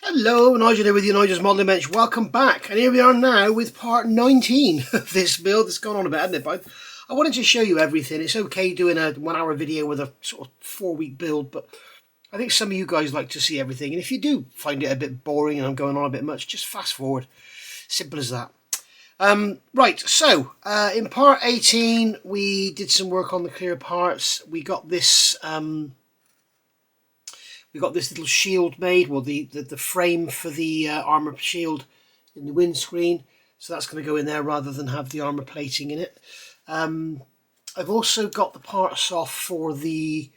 Hello, Nigel here with you, Nigel's Modelling Bench. Welcome back, and here we are now with part 19 of this build. It's gone on a bit, hasn't it? But I wanted to show you everything. It's okay doing a 1 hour video with a sort of 4-week build, but I think some of you guys like to see everything. And if you do find it a bit boring and I'm going on a bit much, just fast forward. Simple as that. Right, so in part 18 we did some work on the clear parts. We got this little shield made, well the frame for the armour shield in the windscreen, so that's going to go in there rather than have the armour plating in it. I've also got the parts off for the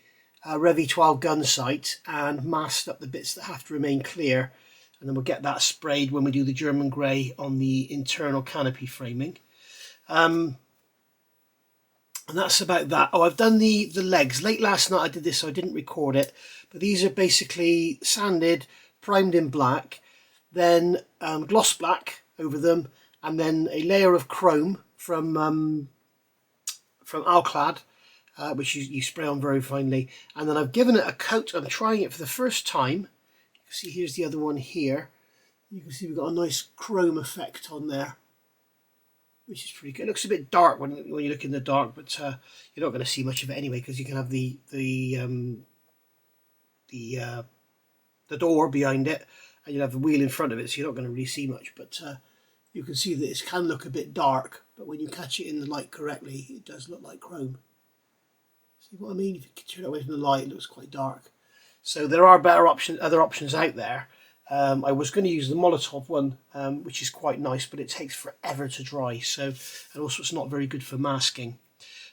Rev12 gun sight and masked up the bits that have to remain clear, and then we'll get that sprayed when we do the German grey on the internal canopy framing. And that's about that. Oh, I've done the legs. Late last night I did this, so I didn't record it. But these are basically sanded, primed in black, then gloss black over them, and then a layer of chrome from Alclad, which you spray on very finely. And then I've given it a coat. I'm trying it for the first time. You can see here's the other one here. You can see we've got a nice chrome effect on there, which is pretty good. It looks a bit dark when you look in the dark, but you're not going to see much of it anyway, because you can have the door behind it, and you'll have the wheel in front of it, so you're not going to really see much. But you can see that it can look a bit dark, but when you catch it in the light correctly, it does look like chrome. See what I mean? If you turn it away from the light, it looks quite dark. So there are other options out there. I was going to use the Molotov one, which is quite nice, but it takes forever to dry. So, and also it's not very good for masking.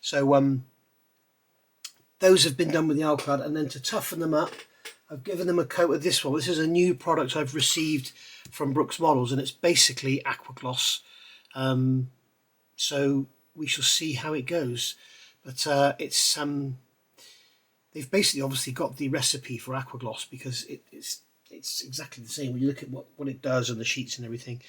So those have been done with the Alclad, and then to toughen them up, I've given them a coat of this one. This is a new product I've received from Brooks Models, and it's basically aqua gloss. So we shall see how it goes. But it's they've basically obviously got the recipe for aqua gloss, because it's exactly the same when you look at what it does on the sheets and everything.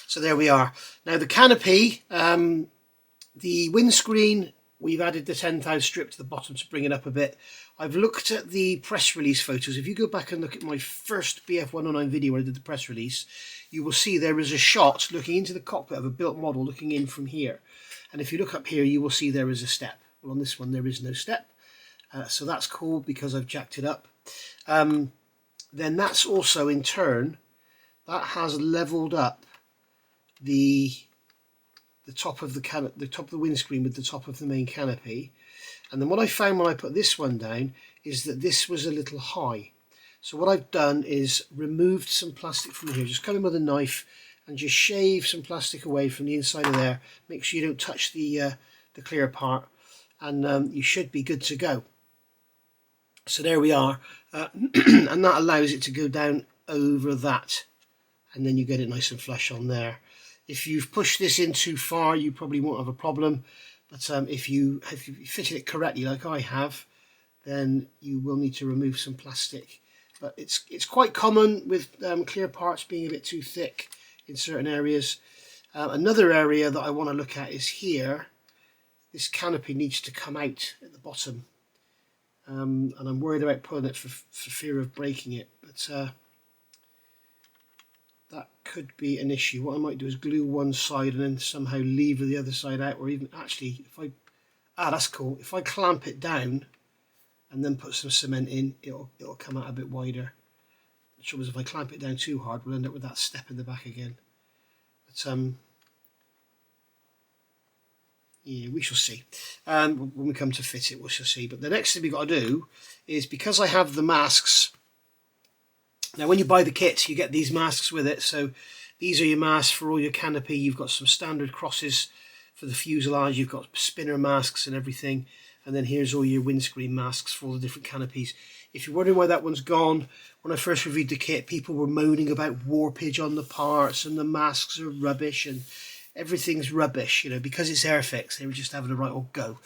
So there we are. Now the canopy, the windscreen, we've added the 10,000 strip to the bottom to bring it up a bit. I've looked at the press release photos. If you go back and look at my first Bf109 video where I did the press release, you will see there is a shot looking into the cockpit of a built model looking in from here. And if you look up here, you will see there is a step. Well, on this one there is no step. So that's cool because I've jacked it up. Then that's also in turn, that has leveled up the top of the windscreen with the top of the main canopy. And then what I found when I put this one down is that this was a little high. So what I've done is removed some plastic from here. Just come in with a knife and just shave some plastic away from the inside of there. Make sure you don't touch the clear part, and you should be good to go. So there we are, and that allows it to go down over that, and then you get it nice and flush on there. If you've pushed this in too far, you probably won't have a problem, but if you fitted it correctly like I have, then you will need to remove some plastic. But it's quite common with clear parts being a bit too thick in certain areas. Another area that I want to look at is here. This canopy needs to come out at the bottom. And I'm worried about pulling it for fear of breaking it, but that could be an issue. What I might do is glue one side and then somehow lever the other side out, or even actually, that's cool. If I clamp it down and then put some cement in, it'll come out a bit wider. The trouble is, if I clamp it down too hard, we'll end up with that step in the back again. But yeah, we shall see. When we come to fit it, we shall see. But the next thing we've got to do is, because I have the masks. Now, when you buy the kit, you get these masks with it. So these are your masks for all your canopy. You've got some standard crosses for the fuselage. You've got spinner masks and everything. And then here's all your windscreen masks for all the different canopies. If you're wondering why that one's gone, when I first reviewed the kit, people were moaning about warpage on the parts and the masks are rubbish and everything's rubbish, you know, because it's Airfix. They were just having a right old go.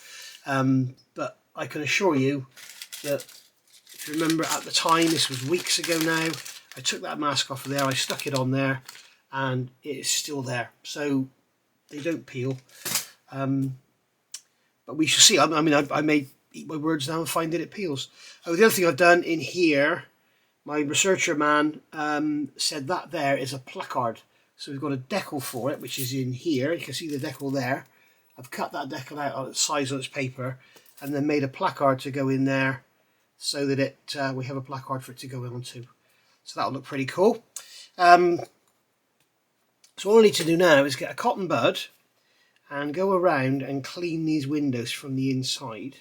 But I can assure you that, if you remember at the time, this was weeks ago now, I took that mask off of there, I stuck it on there, and it is still there. So they don't peel. But we shall see. I mean, I may eat my words now and find that it peels. Oh, the other thing I've done in here my researcher man said that there is a placard. So we've got a decal for it, which is in here. You can see the decal there. I've cut that decal out on its size on its paper, and then made a placard to go in there, so that we have a placard for it to go onto. So that'll look pretty cool. So all I need to do now is get a cotton bud and go around and clean these windows from the inside.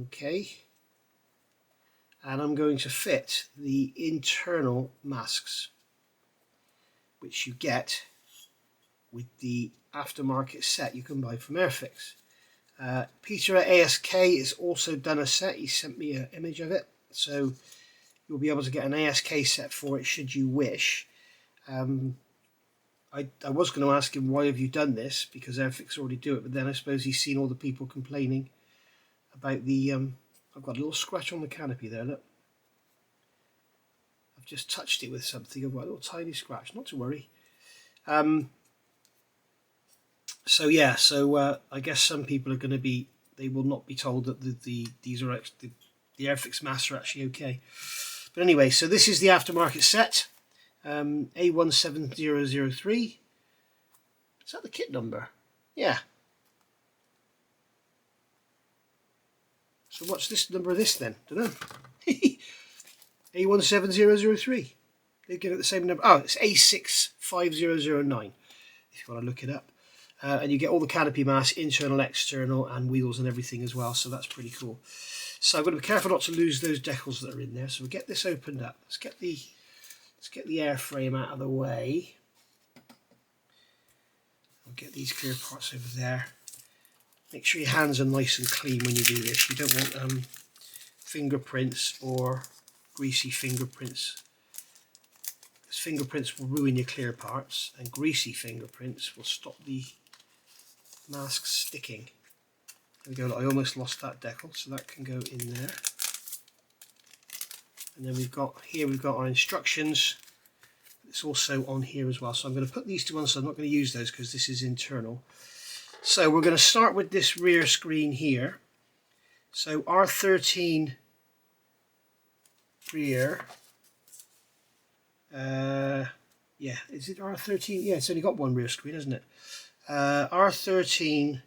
Okay. And I'm going to fit the internal masks, which you get with the aftermarket set you can buy from Airfix. Peter at ASK has also done a set. He sent me an image of it, so you'll be able to get an ASK set for it should you wish. I was going to ask him, why have you done this, because Airfix already do it, but then I suppose he's seen all the people complaining about the I've got a little scratch on the canopy there, look. I've just touched it with something. I've got a little tiny scratch, not to worry. So yeah, I guess some people are going to be, they will not be told that these are the Airfix masks are actually okay. But anyway, so this is the aftermarket set, A17003. Is that the kit number? Yeah. So what's this number of this then? Don't know. A17003. They give it the same number. Oh, it's A65009 if you want to look it up. And you get all the canopy mask, internal, external, and wheels and everything as well. So that's pretty cool. So I've got to be careful not to lose those decals that are in there. So we'll get this opened up. Let's get the airframe out of the way. I'll get these clear parts over there. Make sure your hands are nice and clean when you do this. You don't want fingerprints or greasy fingerprints. Because fingerprints will ruin your clear parts, and greasy fingerprints will stop the mask sticking. There we go. I almost lost that decal, so that can go in there. And then we've got our instructions. It's also on here as well. So I'm going to put these to one side. I'm not going to use those because this is internal. So we're going to start with this rear screen here. So R13 rear. Yeah, is it R13? Yeah, it's only got one rear screen, isn't it? R13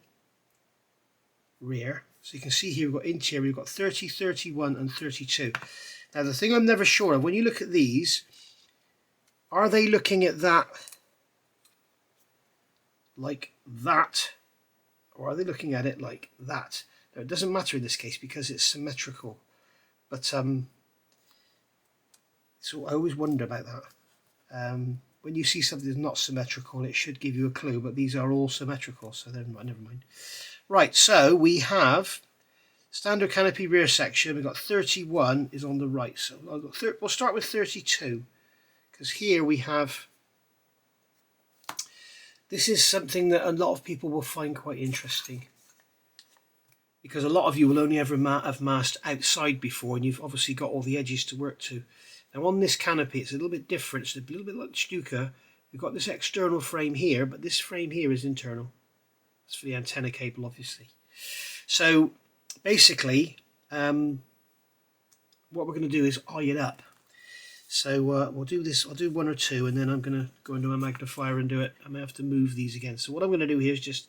rear. So you can see here we've got interior, we've got 30, 31 and 32. Now the thing I'm never sure of, when you look at these, are they looking at that like that, or are they looking at it like that? Now it doesn't matter in this case because it's symmetrical, but so I always wonder about that. When you see something that's not symmetrical, it should give you a clue, but these are all symmetrical, so never mind. Right, so we have standard canopy rear section. We've got 31 is on the right, so we'll start with 32, because here we have, this is something that a lot of people will find quite interesting, because a lot of you will only ever have masked outside before, and you've obviously got all the edges to work to. Now on this canopy it's a little bit different. It's a little bit like Stuka. We've got this external frame here, but this frame here is internal. It's for the antenna cable, obviously. So basically what we're going to do is eye it up. So we'll do this, I'll do one or two, and then I'm going to go into my magnifier and do it. I may have to move these again. So what I'm going to do here is just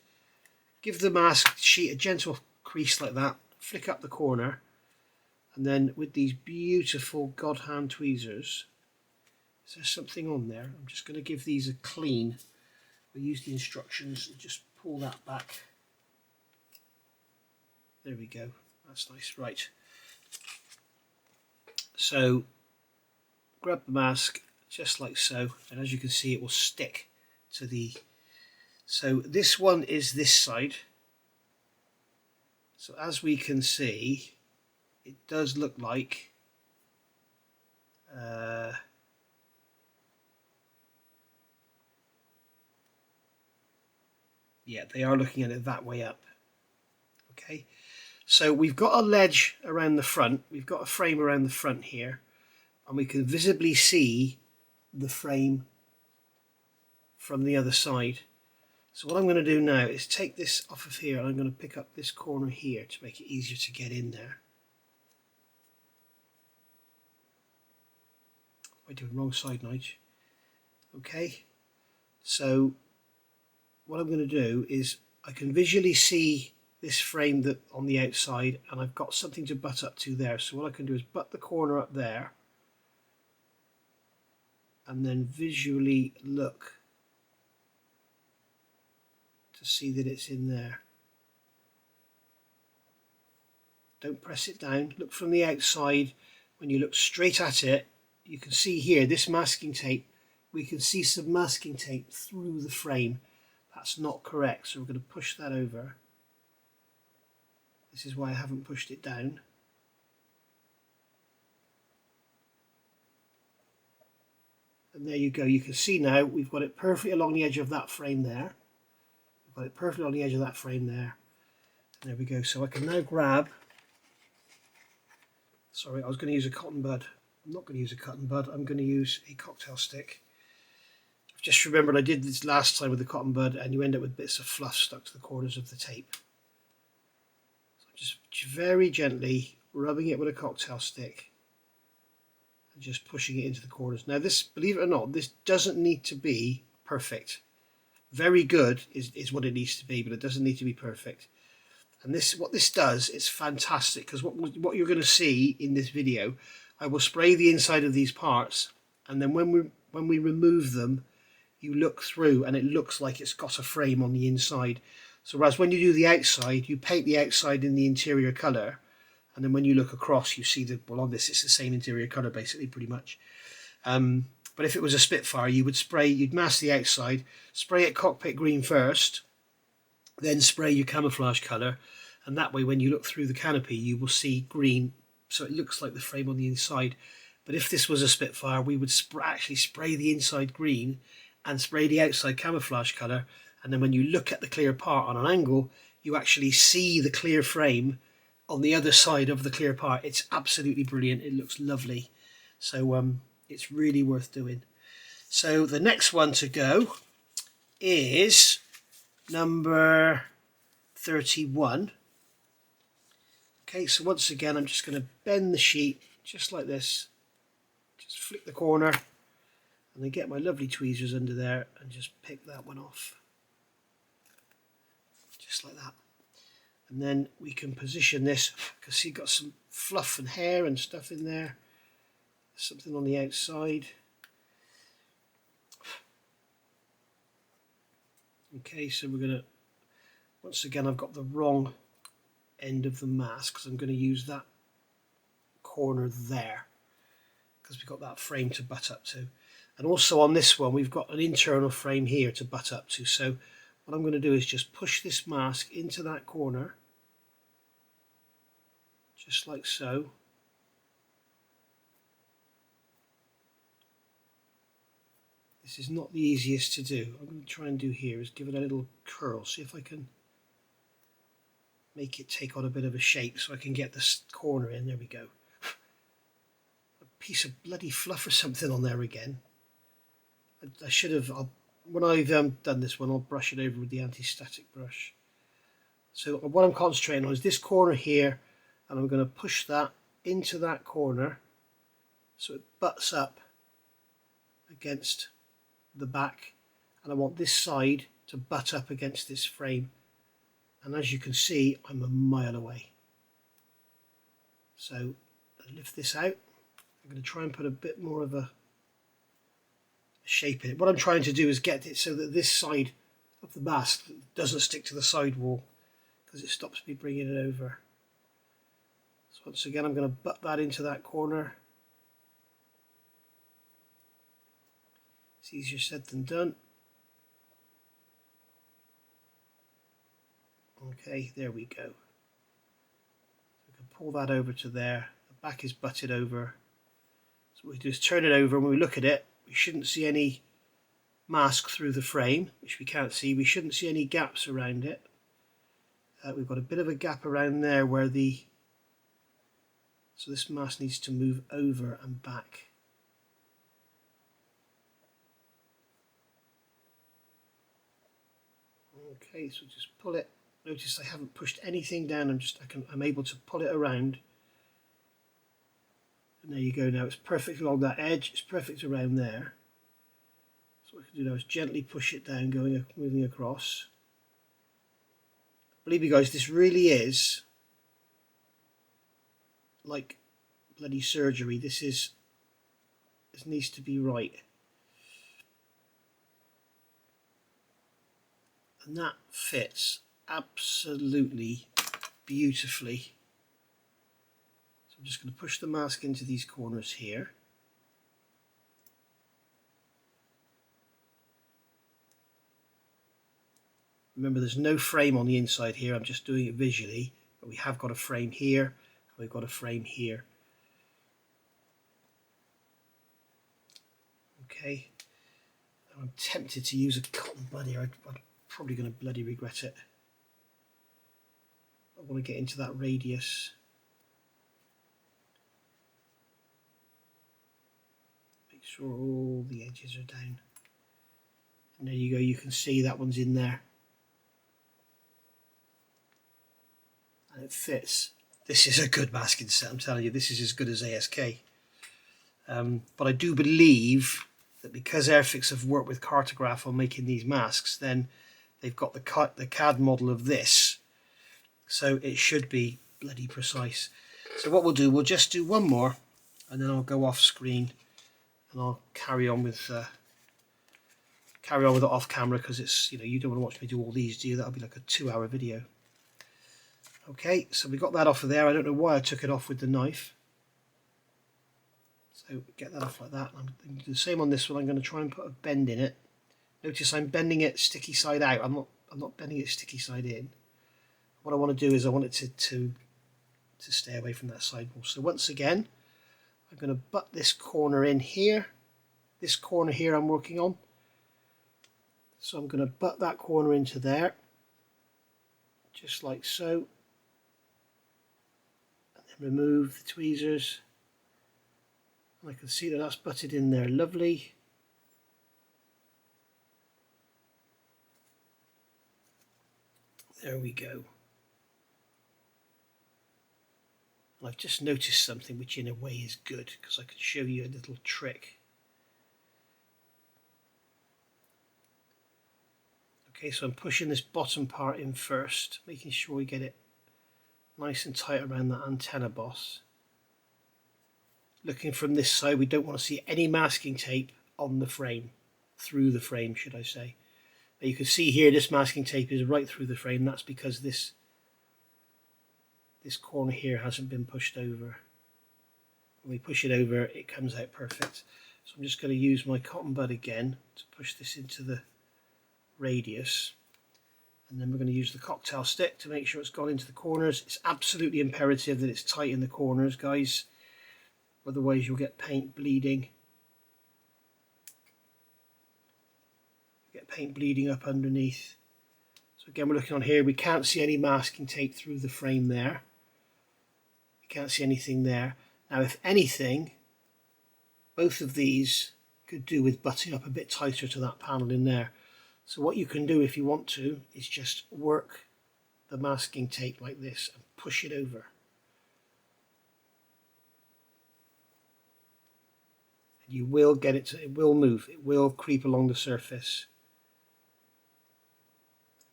give the mask sheet a gentle crease like that, flick up the corner, and then with these beautiful God hand tweezers, is there something on there? I'm just going to give these a clean. We'll use the instructions and just pull that back. There we go. That's nice. Right. So grab the mask just like so, and as you can see it will stick to the, so this one is this side. So as we can see, it does look like yeah, they are looking at it that way up. Okay, so we've got a ledge around the front, we've got a frame around the front here, and we can visibly see the frame from the other side. So what I'm going to do now is take this off of here, and I'm going to pick up this corner here to make it easier to get in there. What am I doing? Wrong side, Nige. Okay, so what I'm going to do is I can visually see this frame that on the outside, and I've got something to butt up to there. So what I can do is butt the corner up there and then visually look to see that it's in there. Don't press it down. Look from the outside. When you look straight at it, you can see here this masking tape. We can see some masking tape through the frame. That's not correct, so we're going to push that over. This is why I haven't pushed it down. And there you go. You can see now we've got it perfectly along the edge of that frame there. We've got it perfectly on the edge of that frame there. And there we go. So I can now grab... Sorry, I was going to use a cotton bud. I'm not going to use a cotton bud. I'm going to use a cocktail stick. I've just remembered I did this last time with the cotton bud, and you end up with bits of fluff stuck to the corners of the tape. So just very gently rubbing it with a cocktail stick and just pushing it into the corners. Now this, believe it or not, this doesn't need to be perfect. Very good is what it needs to be, but it doesn't need to be perfect. And this, what this does, it's fantastic, because what you're going to see in this video, I will spray the inside of these parts, and then when we remove them, you look through and it looks like it's got a frame on the inside. So whereas when you do the outside, you paint the outside in the interior colour, and then when you look across, you see that, well, on this it's the same interior colour basically, pretty much. But if it was a Spitfire, you would spray, you'd mask the outside, spray it cockpit green first, then spray your camouflage colour, and that way when you look through the canopy you will see green, so it looks like the frame on the inside. But if this was a Spitfire, we would actually spray the inside green and spray the outside camouflage colour, and then when you look at the clear part on an angle, you actually see the clear frame on the other side of the clear part. It's absolutely brilliant. It looks lovely. So it's really worth doing. So the next one to go is number 31. Okay, so once again I'm just going to bend the sheet just like this, just flick the corner, and then get my lovely tweezers under there and just pick that one off, just like that. And then we can position this, because see, got some fluff and hair and stuff in there, something on the outside. Okay, so we're going to, once again I've got the wrong end of the mask, because I'm going to use that corner there because we've got that frame to butt up to, and also on this one we've got an internal frame here to butt up to. So what I'm going to do is just push this mask into that corner just like so, this is not the easiest to do. What I'm going to try and do here is give it a little curl, see if I can make it take on a bit of a shape so I can get this corner in. There we go. A piece of bloody fluff or something on there again. I should have, when I've done this one, I'll brush it over with the anti-static brush. So what I'm concentrating on is this corner here, and I'm going to push that into that corner so it butts up against the back, and I want this side to butt up against this frame. And as you can see, I'm a mile away. So I lift this out. I'm going to try and put a bit more of a shape in it. What I'm trying to do is get it so that this side of the mask doesn't stick to the side wall, because it stops me bringing it over. So once again, I'm going to butt that into that corner. It's easier said than done. Okay, there we go. So we can pull that over to there. The back is butted over. So what we do is turn it over, and when we look at it, we shouldn't see any mask through the frame, which we can't see. We shouldn't see any gaps around it. We've got a bit of a gap around there where the... So this mask needs to move over and back. Okay, so just pull it. Notice I haven't pushed anything down. I'm able to pull it around And there you go. Now it's perfect along that edge, it's perfect around there. So what I can do now is gently push it down, moving across. Believe me guys, this really is like bloody surgery. This needs to be right. And that fits absolutely beautifully. So I'm just going to push the mask into these corners here. Remember, there's no frame on the inside here, I'm just doing it visually, but we have got a frame here, and we've got a frame here. Okay, I'm tempted to use a cotton bud here. I'm probably going to bloody regret it. I want to get into that radius. Make sure all the edges are down. And there you go, you can see that one's in there. And it fits. This is a good masking set, I'm telling you, this is as good as ASK. But I do believe that because Airfix have worked with Cartograph on making these masks, then they've got the CAD model of this, so it should be bloody precise. So what we'll do, we'll just do one more, and then I'll go off screen, and I'll carry on with it off camera, because it's, you know, you don't want to watch me do all these, do you? That'll be like a 2-hour video. Okay, so we got that off of there. I don't know why I took it off with the knife. So get that off like that. I'm going to do the same on this one. I'm going to try and put a bend in it. Notice I'm bending it sticky side out. I'm not bending it sticky side in. What I want to do is I want it to stay away from that sidewall. So once again, I'm going to butt this corner in here. This corner here I'm working on. So I'm going to butt that corner into there, just like so. And then remove the tweezers. I can see that that's butted in there, lovely. There we go. And I've just noticed something which in a way is good, because I can show you a little trick. Okay, so I'm pushing this bottom part in first, making sure we get it nice and tight around that antenna boss. Looking from this side, we don't want to see any masking tape on the frame, through the frame should I say. Now you can see here this masking tape is right through the frame. That's because this corner here hasn't been pushed over. When we push it over, it comes out perfect. So I'm just going to use my cotton bud again to push this into the radius. And then we're going to use the cocktail stick to make sure it's gone into the corners. It's absolutely imperative that it's tight in the corners, guys. Otherwise you'll get paint bleeding. Get paint bleeding up underneath. So again, we're looking on here. We can't see any masking tape through the frame there. We can't see anything there. Now, if anything, both of these could do with butting up a bit tighter to that panel in there. So what you can do if you want to is just work the masking tape like this and push it over. And you will get it to, it will move, it will creep along the surface.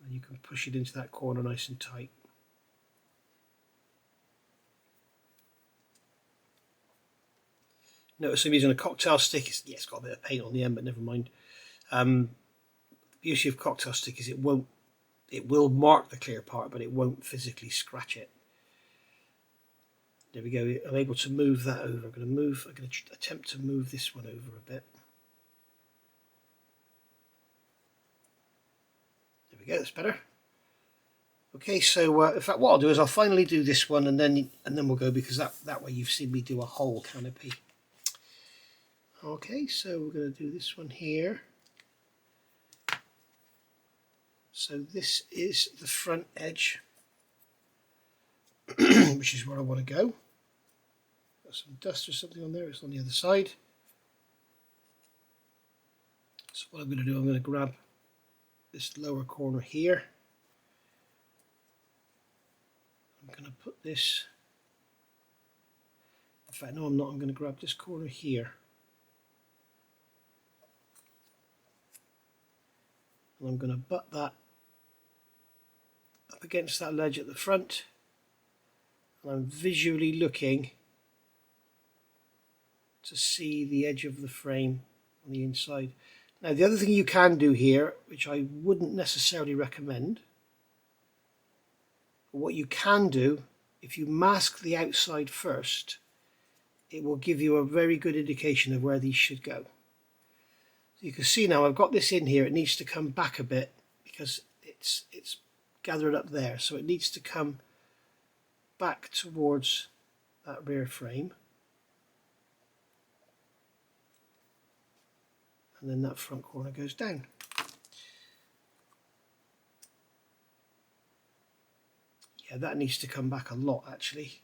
And you can push it into that corner nice and tight. Notice I'm using a cocktail stick. It's got a bit of paint on the end, but never mind. The beauty of cocktail stick is it will mark the clear part, but it won't physically scratch it. There we go. I'm able to move that over. I'm going to attempt to move this one over a bit. There we go. That's better. Okay, so in fact, what I'll do is I'll finally do this one, and then we'll go, because that way you've seen me do a whole canopy. Okay, so we're going to do this one here. So this is the front edge, which is where I want to go. Got some dust or something on there. It's on the other side. So what I'm going to do, I'm going to grab this lower corner here. I'm going to put this. In fact, no, I'm not. I'm going to grab this corner here. And I'm going to butt that up against that ledge at the front. And I'm visually looking to see the edge of the frame on the inside. Now, the other thing you can do here, which I wouldn't necessarily recommend, but what you can do, if you mask the outside first, it will give you a very good indication of where these should go. So you can see now I've got this in here. It needs to come back a bit because it's gathered up there, so it needs to come back towards that rear frame, and then that front corner goes down. Yeah, that needs to come back a lot actually.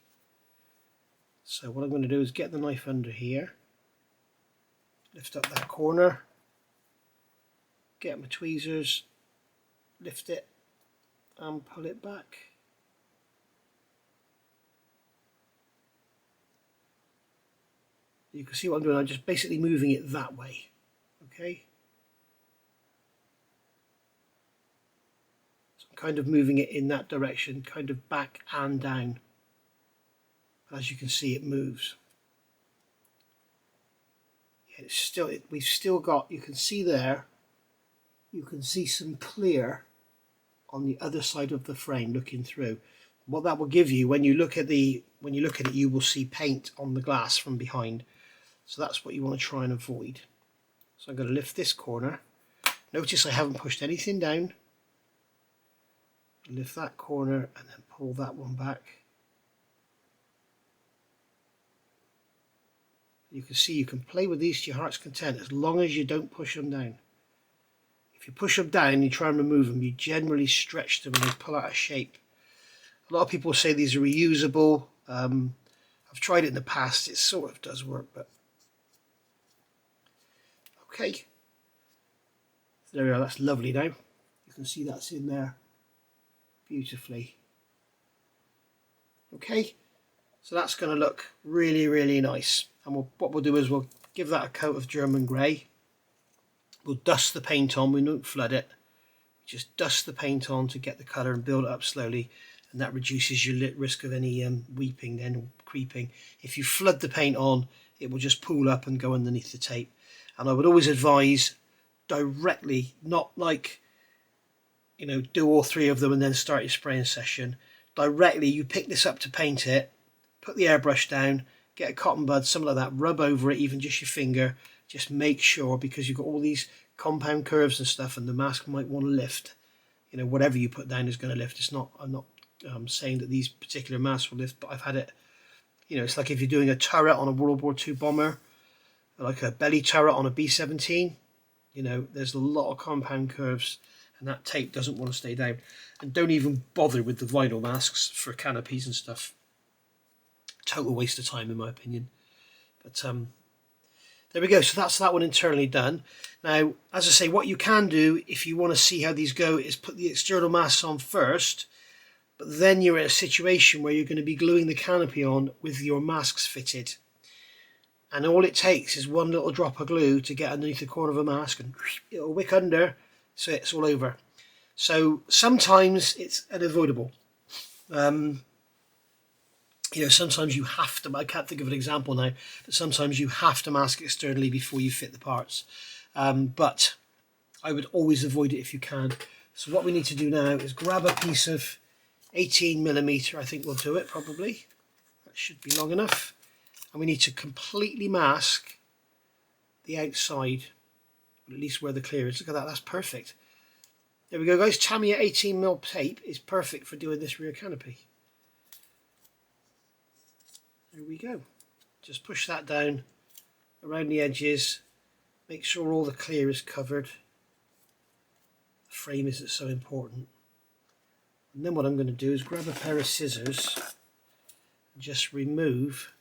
So what I'm going to do is get the knife under here, lift up that corner, get my tweezers, lift it and pull it back. You can see what I'm doing. I'm just basically moving it that way. Okay. So I'm kind of moving it in that direction, kind of back and down. As you can see, it moves. Yeah, it's still, we've still got, you can see there, you can see some clear on the other side of the frame looking through. What that will give you when you look at it, you will see paint on the glass from behind. So that's what you want to try and avoid. So I'm going to lift this corner. Notice I haven't pushed anything down. Lift that corner and then pull that one back. You can see you can play with these to your heart's content as long as you don't push them down. If you push them down and you try and remove them, you generally stretch them and they pull out of shape. A lot of people say these are reusable. I've tried it in the past. It sort of does work, but okay. So there we are. That's lovely now. You can see that's in there beautifully. Okay. So that's going to look really, really nice. And what we'll do is we'll give that a coat of German grey. We'll dust the paint on. We don't flood it. Just dust the paint on to get the colour and build it up slowly. And that reduces your risk of any weeping then creeping. If you flood the paint on, it will just pool up and go underneath the tape. And I would always advise directly, not like, you know, do all three of them and then start your spraying session. Directly, you pick this up to paint it, put the airbrush down, get a cotton bud, something like that, rub over it, even just your finger. Just make sure, because you've got all these compound curves and stuff, and the mask might want to lift. You know, whatever you put down is going to lift. It's not. I'm not saying that these particular masks will lift, but I've had it. You know, it's like if you're doing a turret on a World War II bomber, like a belly turret on a B-17. You know, there's a lot of compound curves, and that tape doesn't want to stay down. And don't even bother with the vinyl masks for canopies and stuff. Total waste of time, in my opinion. But there we go. So that's that one internally done. Now, as I say, what you can do if you want to see how these go is put the external masks on first, but then you're in a situation where you're going to be gluing the canopy on with your masks fitted. And all it takes is one little drop of glue to get underneath the corner of a mask and it'll wick under, so it's all over. So sometimes it's unavoidable. You know, sometimes you have to, I can't think of an example now, but sometimes you have to mask externally before you fit the parts. But I would always avoid it if you can. So what we need to do now is grab a piece of 18mm, I think we'll do it probably. That should be long enough. And we need to completely mask the outside, at least where the clear is. Look at that, that's perfect. There we go, guys. Tamiya 18mm tape is perfect for doing this rear canopy. There we go. Just push that down around the edges. Make sure all the clear is covered. The frame isn't so important. And then what I'm going to do is grab a pair of scissors and just remove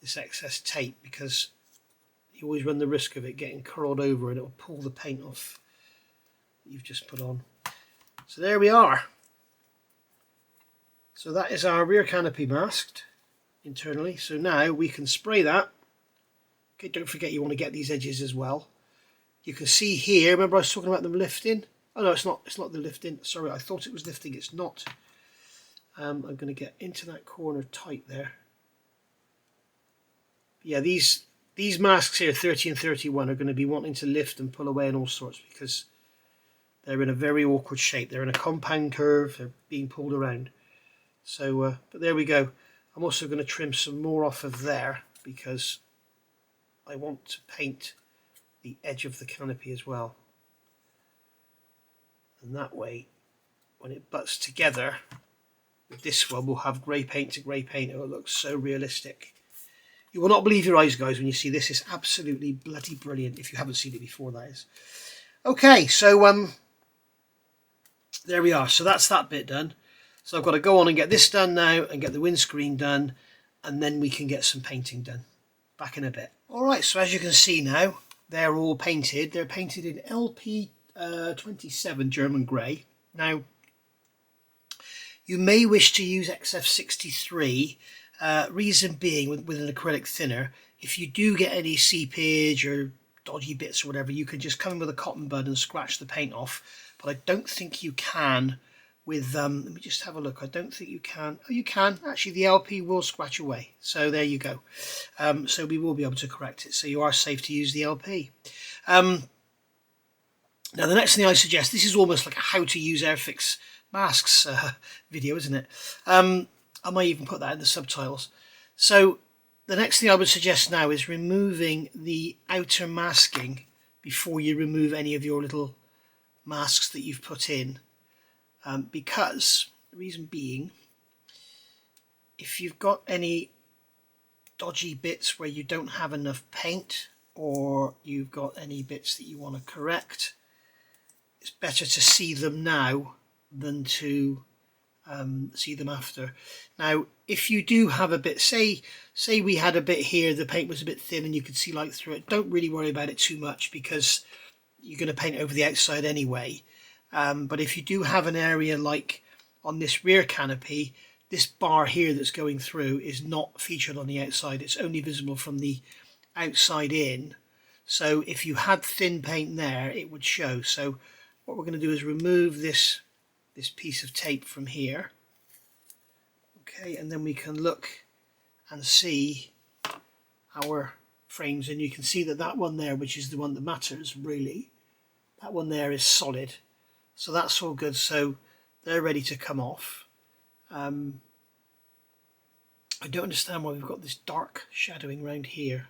this excess tape, because you always run the risk of it getting curled over and it will pull the paint off that you've just put on. So there we are. So that is our rear canopy masked internally. So now we can spray that. Okay, don't forget you want to get these edges as well. You can see here, remember I was talking about them lifting? Oh no, it's not the lifting. Sorry, I thought it was lifting, it's not. I'm going to get into that corner tight there. Yeah, these masks here, 30 and 31, are going to be wanting to lift and pull away and all sorts because they're in a very awkward shape. They're in a compound curve, they're being pulled around. So, but there we go. I'm also going to trim some more off of there because I want to paint the edge of the canopy as well. And that way, when it butts together with this one, we'll have grey paint to grey paint. It will look so realistic. You will not believe your eyes, guys, when you see this. It's absolutely bloody brilliant. If you haven't seen it before, that is. Okay, so there we are. So that's that bit done. So I've got to go on and get this done now and get the windscreen done, and then we can get some painting done. Back in a bit. All right, so as you can see now, they're all painted. They're painted in LP 27 German grey. Now, you may wish to use XF63, reason being with an acrylic thinner, if you do get any seepage or dodgy bits or whatever, you can just come in with a cotton bud and scratch the paint off. But I don't think you can with, let me just have a look. I don't think you can. Oh, you can. Actually, the LP will scratch away. So there you go. So we will be able to correct it. So you are safe to use the LP. Now, the next thing I suggest, this is almost like a how to use Airfix masks video, isn't it? I might even put that in the subtitles. So the next thing I would suggest now is removing the outer masking before you remove any of your little masks that you've put in. Because, the reason being, if you've got any dodgy bits where you don't have enough paint, or you've got any bits that you want to correct, it's better to see them now than to see them after. Now, if you do have a bit, say we had a bit here, the paint was a bit thin and you could see light through it, don't really worry about it too much because you're going to paint over the outside anyway. But if you do have an area like on this rear canopy, this bar here that's going through is not featured on the outside. It's only visible from the outside in. So if you had thin paint there, it would show. So what we're going to do is remove this piece of tape from here. Okay, and then we can look and see our frames, and you can see that that one there, which is the one that matters really, that one there is solid. So that's all good. So they're ready to come off. I don't understand why we've got this dark shadowing around here.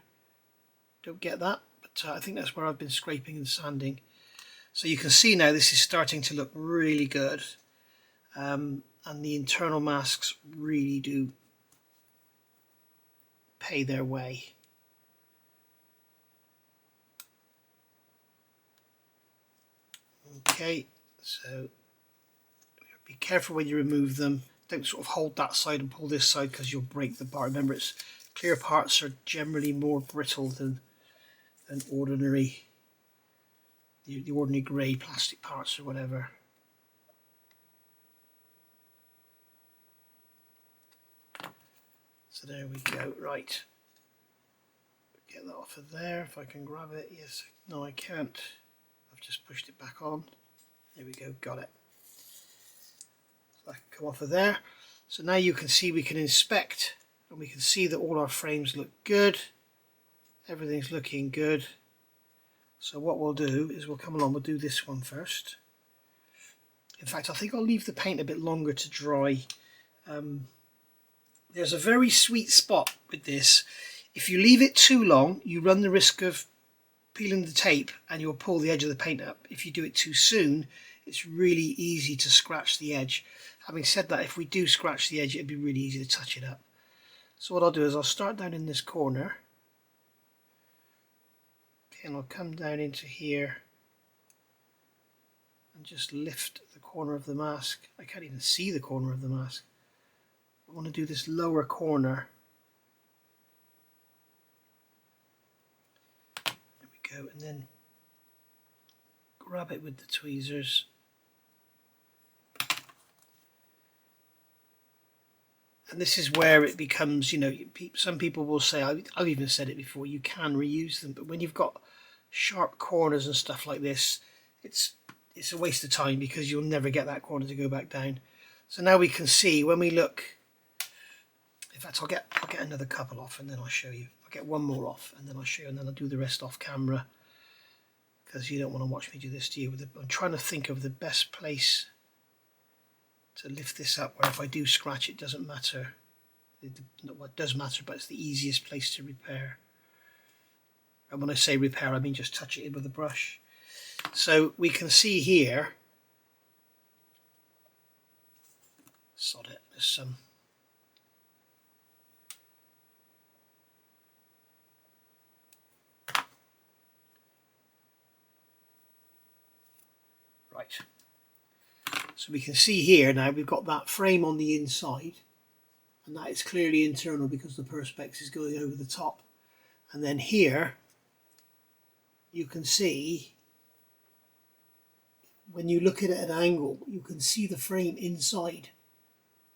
Don't get that, but I think that's where I've been scraping and sanding. So you can see now this is starting to look really good. And the internal masks really do pay their way. Okay, so be careful when you remove them. Don't sort of hold that side and pull this side because you'll break the bar. Remember, it's clear parts are generally more brittle than ordinary, the ordinary grey plastic parts or whatever. So there we go. Right, get that off of there if I can grab it. Yes, no I can't. I've just pushed it back on. There we go, got it. So I can come off of there. So now you can see we can inspect and we can see that all our frames look good. Everything's looking good. So what we'll do is we'll come along, we'll do this one first. In fact, I think I'll leave the paint a bit longer to dry. There's a very sweet spot with this. If you leave it too long, you run the risk of peeling the tape and you'll pull the edge of the paint up. If you do it too soon, it's really easy to scratch the edge. Having said that, if we do scratch the edge, it'd be really easy to touch it up. So what I'll do is I'll start down in this corner. Okay, and I'll come down into here and just lift the corner of the mask. I can't even see the corner of the mask. I want to do this lower corner. There we go, and then grab it with the tweezers And this is where it becomes, you know, some people will say, I've even said it before, you can reuse them, but when you've got sharp corners and stuff like this, it's a waste of time because you'll never get that corner to go back down. So now we can see when we look, in fact I'll get another couple off and then I'll show you. I'll get one more off and then I'll show you, and then I'll do the rest off camera because you don't want to watch me do this to you. I'm trying to think of the best place to lift this up where if I do scratch it doesn't matter. It does matter, but it's the easiest place to repair. And when I say repair, I mean just touch it in with a brush. So we can see here, sod it, there's some. Right. So we can see here now we've got that frame on the inside, and that is clearly internal because the perspex is going over the top. And then here you can see, when you look at it at an angle, you can see the frame inside.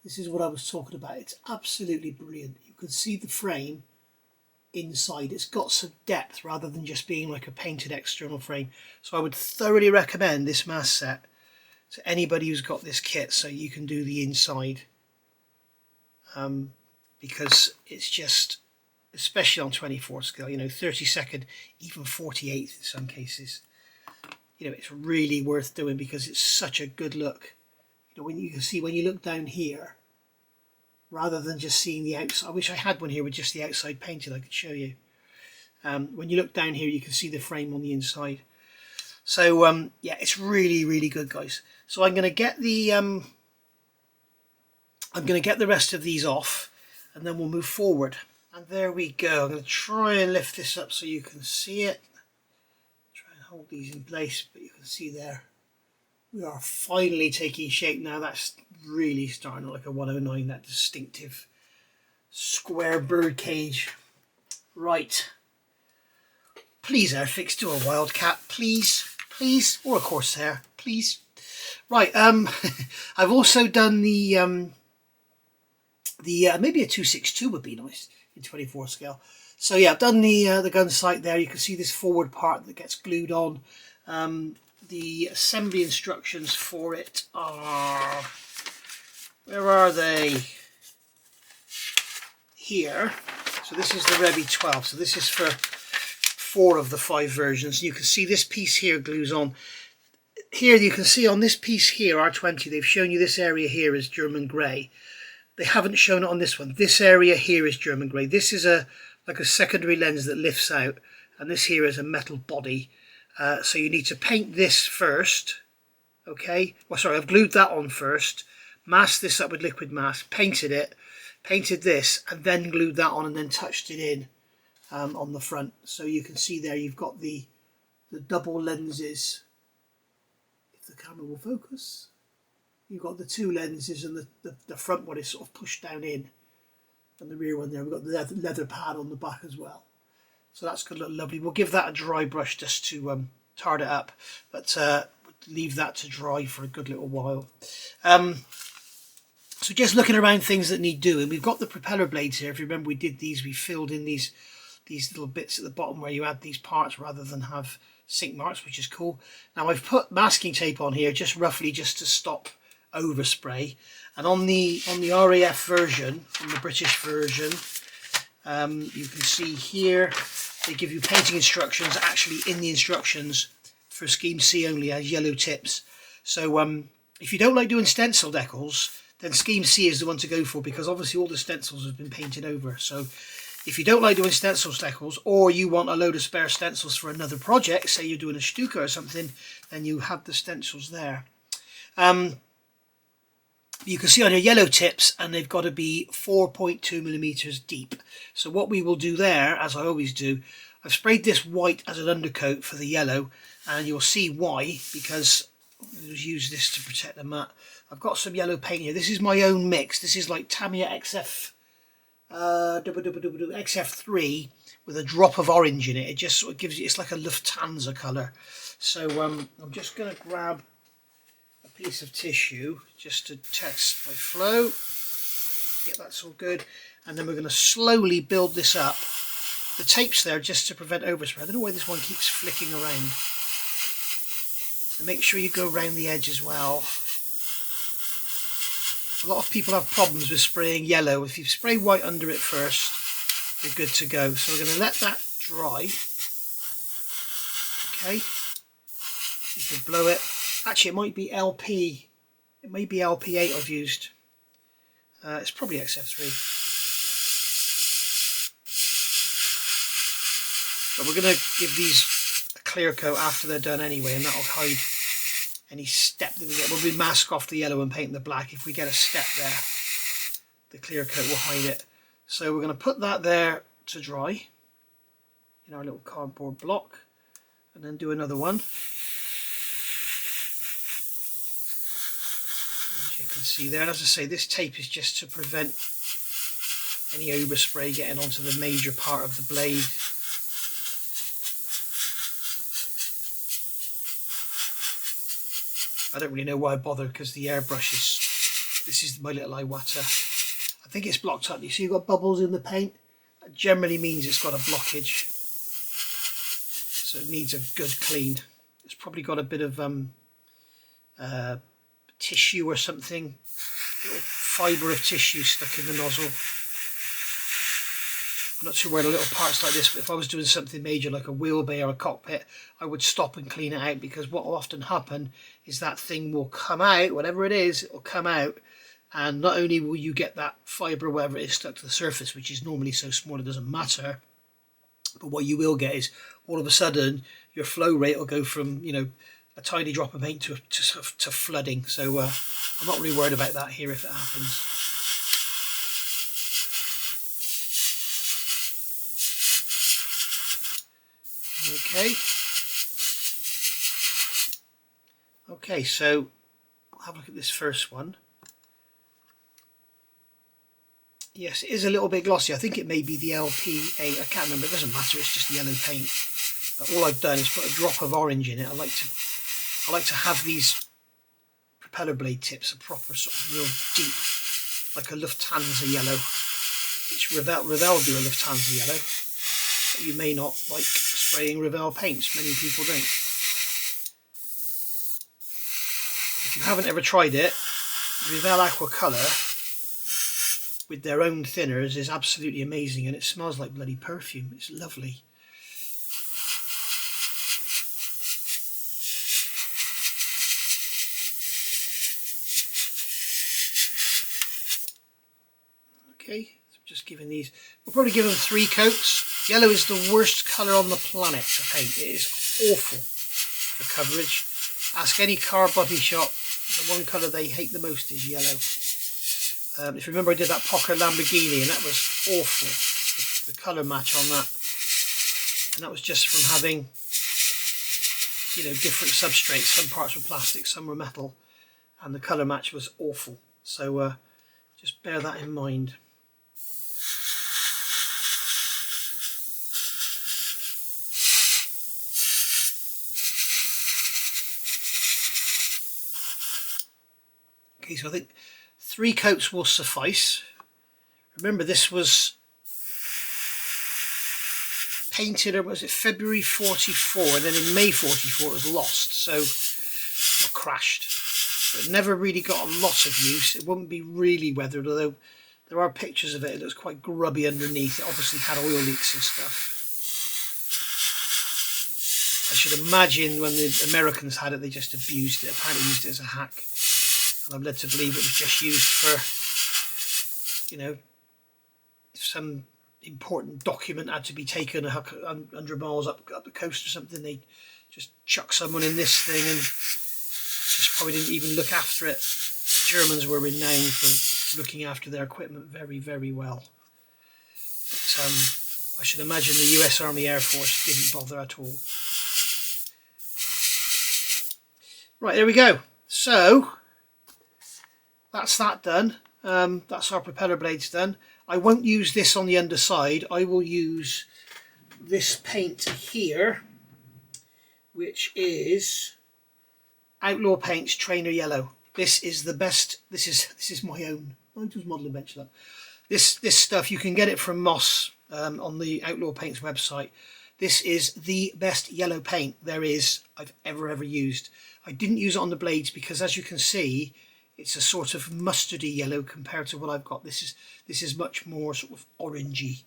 This is what I was talking about. It's absolutely brilliant. You can see the frame inside. It's got some depth rather than just being like a painted external frame. So I would thoroughly recommend this mask set to anybody who's got this kit, so you can do the inside, because it's just, especially on 24 scale, you know, 32nd, even 48th in some cases, you know, it's really worth doing because it's such a good look. You know, when you can see, when you look down here, rather than just seeing the outside, I wish I had one here with just the outside painted, I could show you. When you look down here, you can see the frame on the inside. So yeah, it's really, really good, guys. So I'm going to get the rest of these off, and then we'll move forward. And there we go. I'm going to try and lift this up so you can see it. Try and hold these in place, but you can see there we are finally taking shape now. That's really starting to look like a 109, that distinctive square bird cage. Right. Please, Airfix, do a Wildcat, please, please, or a Corsair, please. Right, I've also done the maybe a 262 would be nice in 24 scale. So yeah, I've done the gun sight there. You can see this forward part that gets glued on. The assembly instructions for it are, where are they? Here. So this is the Revi 12. So this is for 4 of the 5 versions. You can see this piece here glues on. Here you can see on this piece here, R20, they've shown you this area here is German grey. They haven't shown it on this one. This area here is German grey. This is like a secondary lens that lifts out, and this here is a metal body. So you need to paint this first. Okay. Well, sorry, I've glued that on first. Masked this up with liquid mask. Painted it. Painted this, and then glued that on, and then touched it in on the front. So you can see there you've got the double lenses. If the camera will focus. You've got the 2 lenses, and the front one is sort of pushed down in, and the rear one there. We've got the leather pad on the back as well. So that's going to look lovely. We'll give that a dry brush just to tar it up, but leave that to dry for a good little while. So just looking around things that need doing, we've got the propeller blades here. If you remember, we did these. We filled in these little bits at the bottom where you add these parts rather than have sink marks, which is cool. Now I've put masking tape on here just roughly just to stop overspray. And on the RAF version, on the British version, you can see here they give you painting instructions. Actually, in the instructions for Scheme C only as yellow tips. So if you don't like doing stencil decals, then Scheme C is the one to go for, because obviously all the stencils have been painted over. So if you don't like doing stencil decals, or you want a load of spare stencils for another project, say you're doing a Stuka or something, then you have the stencils there. You can see on your yellow tips, and they've got to be 4.2 millimeters deep. So what we will do there, as I always do, I've sprayed this white as an undercoat for the yellow, and you'll see why, because I'll use this to protect the mat. I've got some yellow paint here. This is my own mix. This is like Tamiya XF3 with a drop of orange in it. It just sort of gives you, it's like a Lufthansa colour. So I'm just going to grab a piece of tissue just to test my flow. Yep, that's all good. And then we're going to slowly build this up. The tape's there just to prevent overspray. I don't know why this one keeps flicking around. So make sure you go around the edge as well. A lot of people have problems with spraying yellow. If you spray white under it first, you're good to go. So we're going to let that dry. Okay. You can blow it. Actually, it might be LP. It may be LP8 I've used. It's probably XF3. But we're going to give these a clear coat after they're done anyway, and that'll hide any step that we get. When we mask off the yellow and paint the black, if we get a step there, the clear coat will hide it. So we're going to put that there to dry in our little cardboard block, and then do another one. As you can see there, and as I say, this tape is just to prevent any overspray getting onto the major part of the blade. I don't really know why I bother, because the airbrush is, this is my little Iwata. I think it's blocked up. You see you've got bubbles in the paint? That generally means it's got a blockage. So it needs a good clean. It's probably got a bit of tissue or something, little fibre of tissue stuck in the nozzle. I'm not sure where the little parts like this, but if I was doing something major like a wheel bay or a cockpit, I would stop and clean it out, because what will often happen is that thing will come out, whatever it is, it will come out, and not only will you get that fibre, whatever it is, stuck to the surface, which is normally so small it doesn't matter, but what you will get is all of a sudden your flow rate will go from, you know, a tiny drop of paint to flooding. So I'm not really worried about that here if it happens. Okay, so we'll have a look at this first one. Yes, it is a little bit glossy. I think it may be the LP8. I can't remember. It doesn't matter. It's just yellow paint. But all I've done is put a drop of orange in it. I like to have these propeller blade tips a proper sort of real deep, like a Lufthansa yellow, which Revell do a Lufthansa yellow. But you may not like spraying Revell paints. Many people don't. If you haven't ever tried it, Revell Aqua Colour with their own thinners is absolutely amazing, and it smells like bloody perfume. It's lovely. Okay, so just giving these, we'll probably give them 3 coats. Yellow is the worst colour on the planet to paint. It is awful for coverage. Ask any car body shop, the one colour they hate the most is yellow. If you remember, I did that Pocker Lamborghini, and that was awful, the colour match on that. And that was just from having, you know, different substrates. Some parts were plastic, some were metal, and the colour match was awful. So just bear that in mind. Okay, so I think 3 coats will suffice. Remember, this was painted, or was it February 44, and then in May 44 it was lost, so, or crashed. So it never really got a lot of use. It wouldn't be really weathered, although there are pictures of it. It looks quite grubby underneath. It obviously had oil leaks and stuff. I should imagine when the Americans had it, they just abused it, apparently used it as a hack. And I'm led to believe it was just used for, you know, if some important document had to be taken 100 miles up the coast or something, they'd just chuck someone in this thing and just probably didn't even look after it. The Germans were renowned for looking after their equipment very, very well. But I should imagine the US Army Air Force didn't bother at all. Right, there we go. So that's that done. That's our propeller blades done. I won't use this on the underside. I will use this paint here, which is Outlaw Paints Trainer Yellow. This is the best. This is my own Nigel's modelling bench lamp. This stuff, you can get it from Moss on the Outlaw Paints website. This is the best yellow paint there is I've ever used. I didn't use it on the blades because, as you can see, it's a sort of mustardy yellow compared to what I've got. This is much more sort of orangey.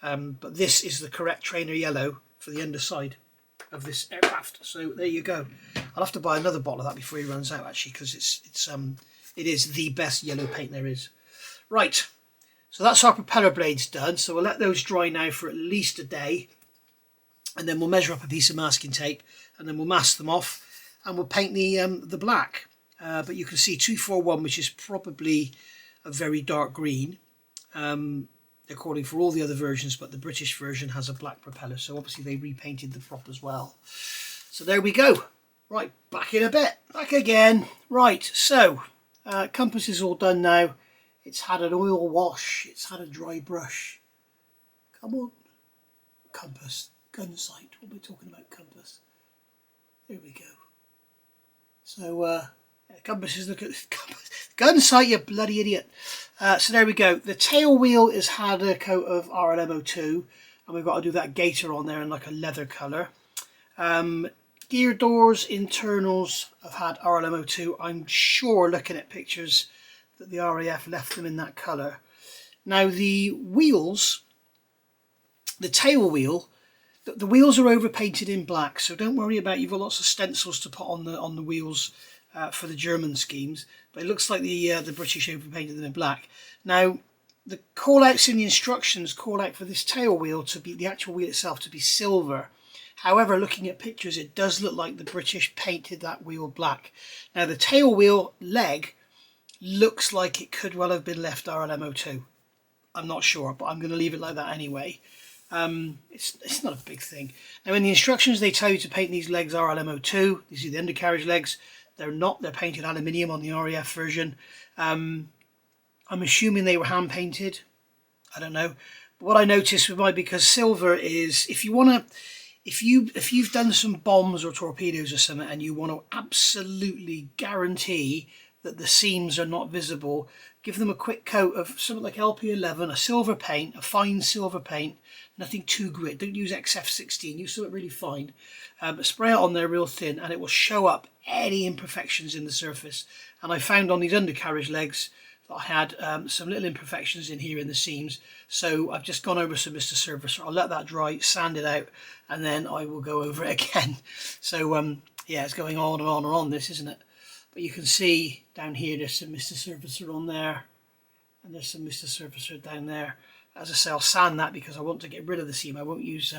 But this is the correct trainer yellow for the underside of this aircraft. So there you go. I'll have to buy another bottle of that before he runs out, actually, because it is the best yellow paint there is. Right, so that's our propeller blades done. So we'll let those dry now for at least a day, and then we'll measure up a piece of masking tape, and then we'll mask them off, and we'll paint the black. But you can see 241, which is probably a very dark green. According for all the other versions, but the British version has a black propeller, so obviously they repainted the prop as well. So there we go. Right, back in a bit. Back again. Right, so compass is all done now. It's had an oil wash. It's had a dry brush. Come on. Compass. Gunsight. What are we talking about, compass? There we go. So, compass is looking at compass. Gunsight, you bloody idiot. So there we go. The tail wheel has had a coat of RLMO2, and we've got to do that gator on there in like a leather colour. Gear doors, internals have had RLMO2. I'm sure, looking at pictures, that the RAF left them in that colour. Now the wheels, the tail wheel, the wheels are overpainted in black, so don't worry about, you've got lots of stencils to put on the wheels for the German schemes, but it looks like the British overpainted them in black. Now the call outs in the instructions call out for this tail wheel to be, the actual wheel itself, to be silver. However, looking at pictures, it does look like the British painted that wheel black. Now the tail wheel leg looks like it could well have been left RLMO2. I'm not sure, but I'm going to leave it like that anyway. It's not a big thing. Now in the instructions they tell you to paint these legs RLMO2. These are the undercarriage legs. They're not. They're painted aluminium on the RAF version. I'm assuming they were hand painted. I don't know. But what I noticed with because silver is, if you want to, if you've done some bombs or torpedoes or something and you want to absolutely guarantee that the seams are not visible, give them a quick coat of something like LP11, a silver paint, a fine silver paint, nothing too grit. Don't use XF16, use something really fine. But spray it on there real thin and it will show up any imperfections in the surface. And I found on these undercarriage legs that I had some little imperfections in here in the seams. So I've just gone over some Mr. Surfacer. I'll let that dry, sand it out, and then I will go over it again. So yeah, it's going on and on and on, this, isn't it? But you can see down here there's some Mr. Surfacer on there, and there's some Mr. Surfacer down there. As I say, I'll sand that because I want to get rid of the seam. I won't use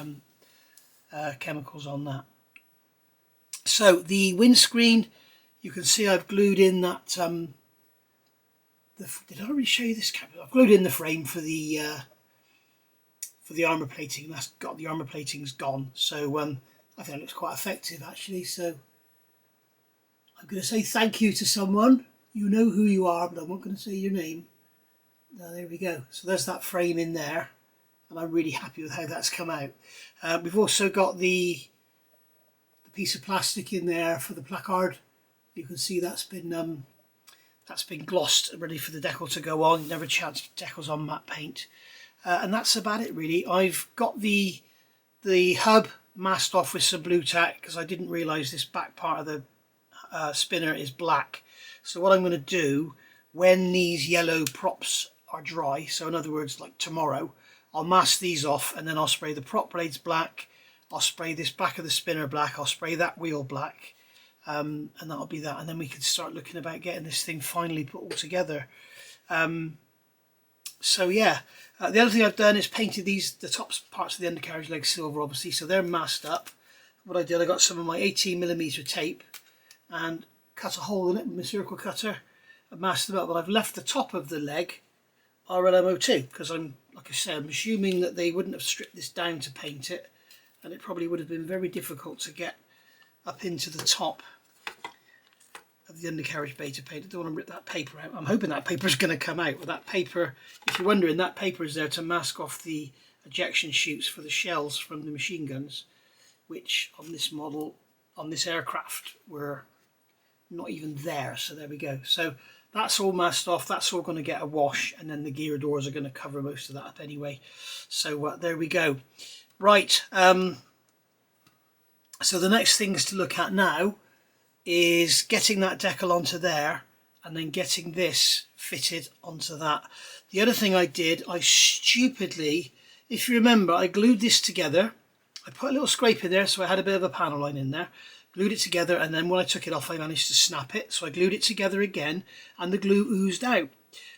chemicals on that. So the windscreen, you can see I've glued in that. Did I already show you this? I've glued in the frame for the armour plating. That's got, the armour plating's gone. So I think it looks quite effective actually. So I'm going to say thank you to someone. You know who you are, but I'm not going to say your name. There we go. So there's that frame in there, and I'm really happy with how that's come out. We've also got the piece of plastic in there for the placard. You can see that's been glossed, ready for the decal to go on. Never chanced decals on matte paint, and that's about it really. I've got the hub masked off with some blue tack because I didn't realise this back part of the spinner is black. So what I'm going to do when these yellow props are dry, so in other words like tomorrow, I'll mask these off and then I'll spray the prop blades black, I'll spray this back of the spinner black, I'll spray that wheel black, and that'll be that, and then we can start looking about getting this thing finally put all together. So yeah, the other thing I've done is painted the top parts of the undercarriage legs silver obviously, so they're masked up. What I did, I got some of my 18mm tape and cut a hole in it with my circle cutter and masked them up, but I've left the top of the leg RLMO2 because I'm, like I said, I'm assuming that they wouldn't have stripped this down to paint it, and it probably would have been very difficult to get up into the top of the undercarriage bay to paint. I don't want to rip that paper out. I'm hoping that paper is going to come out. But that paper, if you're wondering, that paper is there to mask off the ejection chutes for the shells from the machine guns, which on this model, on this aircraft, were not even there. So there we go. So That's all masked off, that's all going to get a wash, and then the gear doors are going to cover most of that up anyway. So there we go. Right, so the next things to look at now is getting that decal onto there and then getting this fitted onto that. The other thing I did, I stupidly, if you remember, I glued this together. I put a little scrape in there so I had a bit of a panel line in there, glued it together, and then when I took it off I managed to snap it, so I glued it together again and the glue oozed out.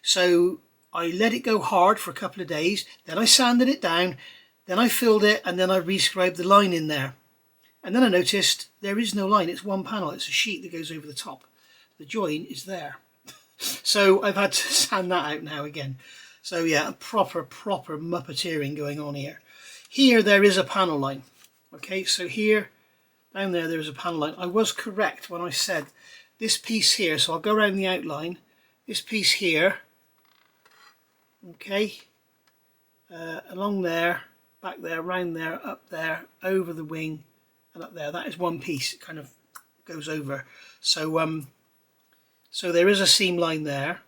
So I let it go hard for a couple of days, then I sanded it down, then I filled it, and then I rescribed the line in there. And then I noticed there is no line, it's one panel, it's a sheet that goes over the top. The join is there. So I've had to sand that out now again. So yeah, proper muppeteering going on here. Here there is a panel line. Okay, so here, down there, there is a panel line. I was correct when I said this piece here, so I'll go around the outline. This piece here, okay, along there, back there, round there, up there, over the wing, and up there. That is one piece. It kind of goes over. So so there is a seam line there,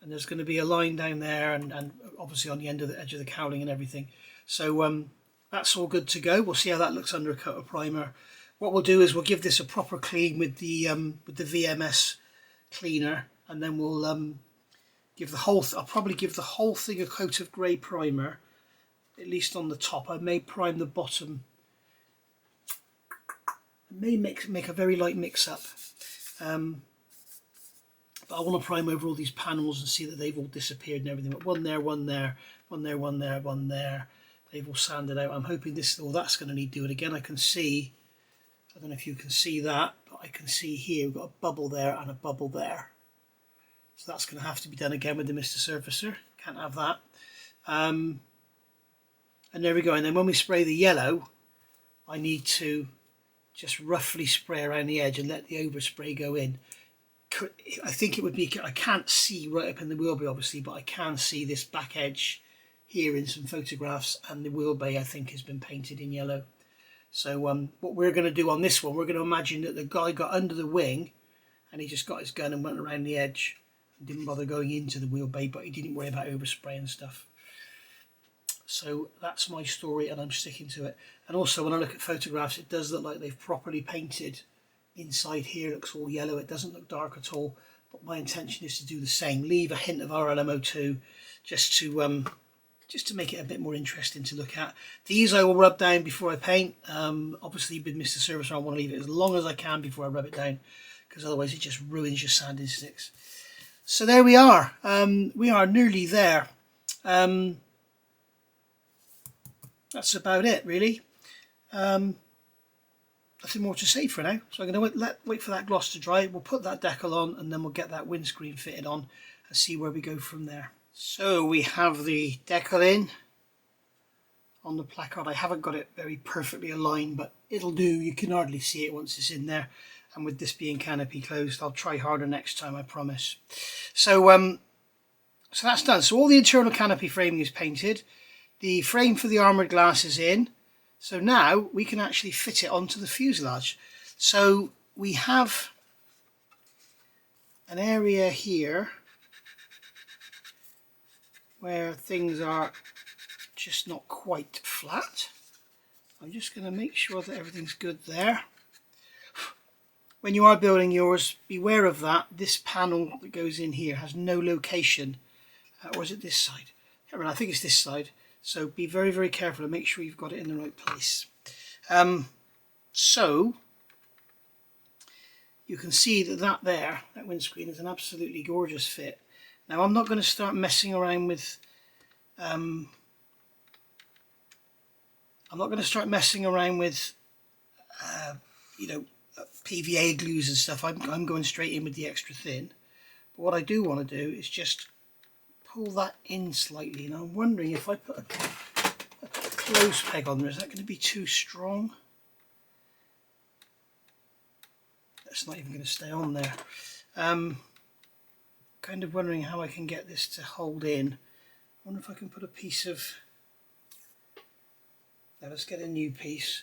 and there's going to be a line down there, and obviously on the end of the edge of the cowling and everything. So that's all good to go. We'll see how that looks under a coat of primer. What we'll do is we'll give this a proper clean with the VMS cleaner, and then we'll give the whole. I'll probably give the whole thing a coat of grey primer, at least on the top. I may prime the bottom. I may make a very light mix-up, but I want to prime over all these panels and see that they've all disappeared and everything. But one there, one there, one there, one there, one there. They've all sanded out. I'm hoping this, oh, that's going to need doing again. I can see, I don't know if you can see that, but I can see here we've got a bubble there and a bubble there. So that's going to have to be done again with the Mr. Surfacer. Can't have that. And there we go. And then when we spray the yellow, I need to just roughly spray around the edge and let the overspray go in. I think it would be, I can't see right up in the wheel bay obviously, but I can see this back edge here in some photographs, and the wheel bay I think has been painted in yellow. So what we're going to do on this one, we're going to imagine that the guy got under the wing and he just got his gun and went around the edge and didn't bother going into the wheel bay, but he didn't worry about overspray and stuff. So that's my story and I'm sticking to it. And also when I look at photographs, it does look like they've properly painted inside here. It looks all yellow, it doesn't look dark at all, but my intention is to do the same, leave a hint of RLMO2 just to make it a bit more interesting to look at. These I will rub down before I paint. Obviously with Mr. Surfacer I want to leave it as long as I can before I rub it down, because otherwise it just ruins your sanding sticks. So there we are. We are nearly there. That's about it really. Nothing more to say for now. So I'm going to wait for that gloss to dry. We'll put that decal on and then we'll get that windscreen fitted on and see where we go from there. So we have the decal in on the placard. I haven't got it very perfectly aligned, but it'll do. You can hardly see it once it's in there. And with this being canopy closed, I'll try harder next time, I promise. So so that's done. So all the internal canopy framing is painted. The frame for the armoured glass is in. So now we can actually fit it onto the fuselage. So we have an area here where things are just not quite flat. I'm just going to make sure that everything's good there. When you are building yours, beware of that. This panel that goes in here has no location. Or is it this side? I think it's this side. So be very, very careful and make sure you've got it in the right place. So you can see that that windscreen is an absolutely gorgeous fit. Now I'm not going to start messing around with you know, PVA glues and stuff. I'm going straight in with the extra thin. But what I do want to do is just pull that in slightly, and I'm wondering if I put a close peg on there, is that going to be too strong? That's not even going to stay on there. Kind of wondering how I can get this to hold in. I wonder if I can put a piece of, now let's get a new piece,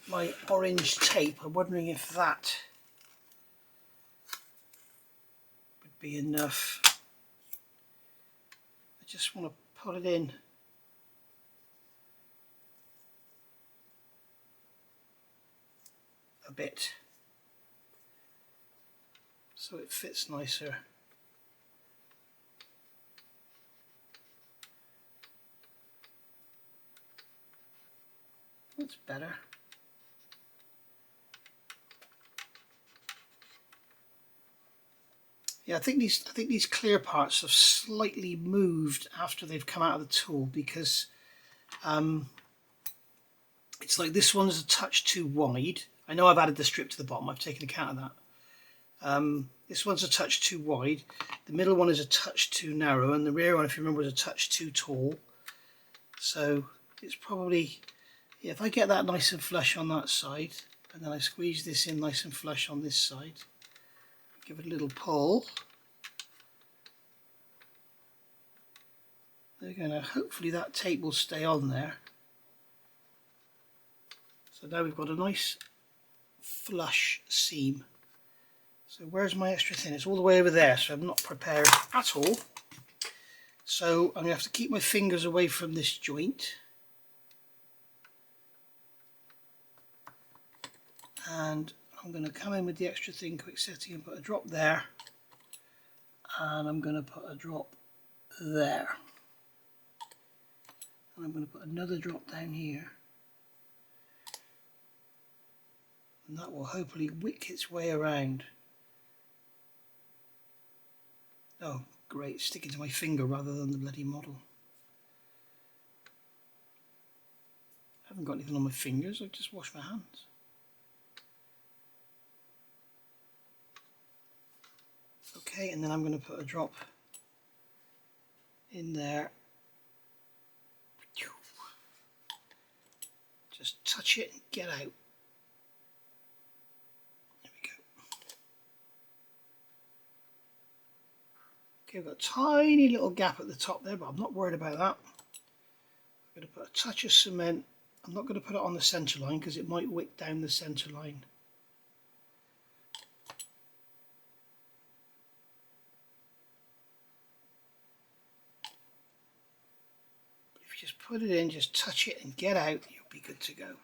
my orange tape. I'm wondering if that be enough. I just want to put it in a bit so it fits nicer. That's better. Yeah, I think these clear parts have slightly moved after they've come out of the tool, because it's like this one's a touch too wide. I know I've added the strip to the bottom, I've taken account of that. This one's a touch too wide, the middle one is a touch too narrow, and the rear one, if you remember, is a touch too tall. So it's probably, yeah, if I get that nice and flush on that side, and then I squeeze this in nice and flush on this side, give it a little pull. There we go. Now hopefully that tape will stay on there. So now we've got a nice flush seam. So where's my extra thin? It's all the way over there, so I'm not prepared at all. So I'm going to have to keep my fingers away from this joint. And I'm going to come in with the extra thin quick setting and put a drop there. And I'm going to put a drop there. And I'm going to put another drop down here. And that will hopefully wick its way around. Oh, great, sticking to my finger rather than the bloody model. I haven't got anything on my fingers, I've just washed my hands. Okay, and then I'm going to put a drop in there. Just touch it and get out. There we go. Okay, I've got a tiny little gap at the top there, but I'm not worried about that. I'm going to put a touch of cement. I'm not going to put it on the centre line because it might wick down the centre line. If you just put it in, just touch it and get out, you'll be good to go. I'm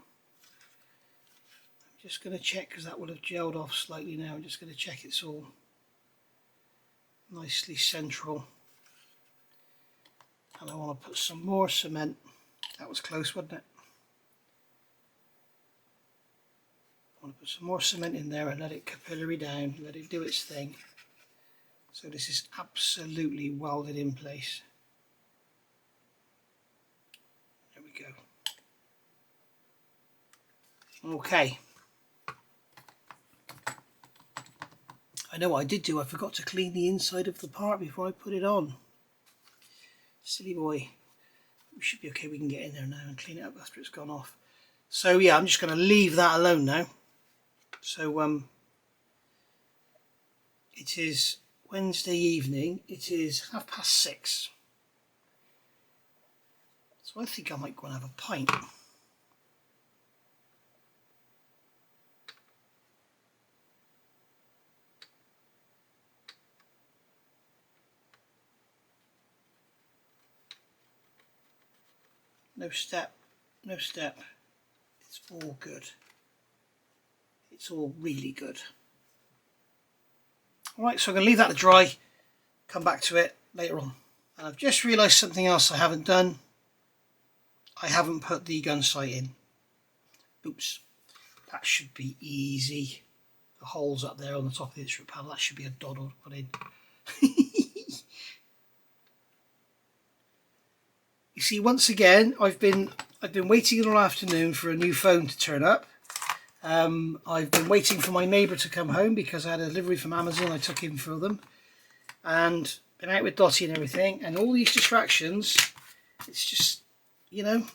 just going to check, because that will have gelled off slightly now. I'm just going to check it's all nicely central. And I want to put some more cement. That was close, wasn't it? I want to put some more cement in there and let it capillary down, let it do its thing. So this is absolutely welded in place. There we go. Okay. I know what I did do, I forgot to clean the inside of the part before I put it on. Silly boy. We should be okay, we can get in there now and clean it up after it's gone off. So yeah, I'm just going to leave that alone now. So it is Wednesday evening, it is 6:30. So I think I might go and have a pint. No step, no step. It's all good. It's all really good. Alright, so I'm going to leave that to dry, come back to it later on. And I've just realised something else I haven't done. I haven't put the gun sight in. Oops. That should be easy. The holes up there on the top of the instrument panel, that should be a doddle to put in. You see, once again, I've been waiting all afternoon for a new phone to turn up. I've been waiting for my neighbour to come home because I had a delivery from Amazon. I took in for them, and been out with Dottie and everything, and all these distractions. It's just, you know.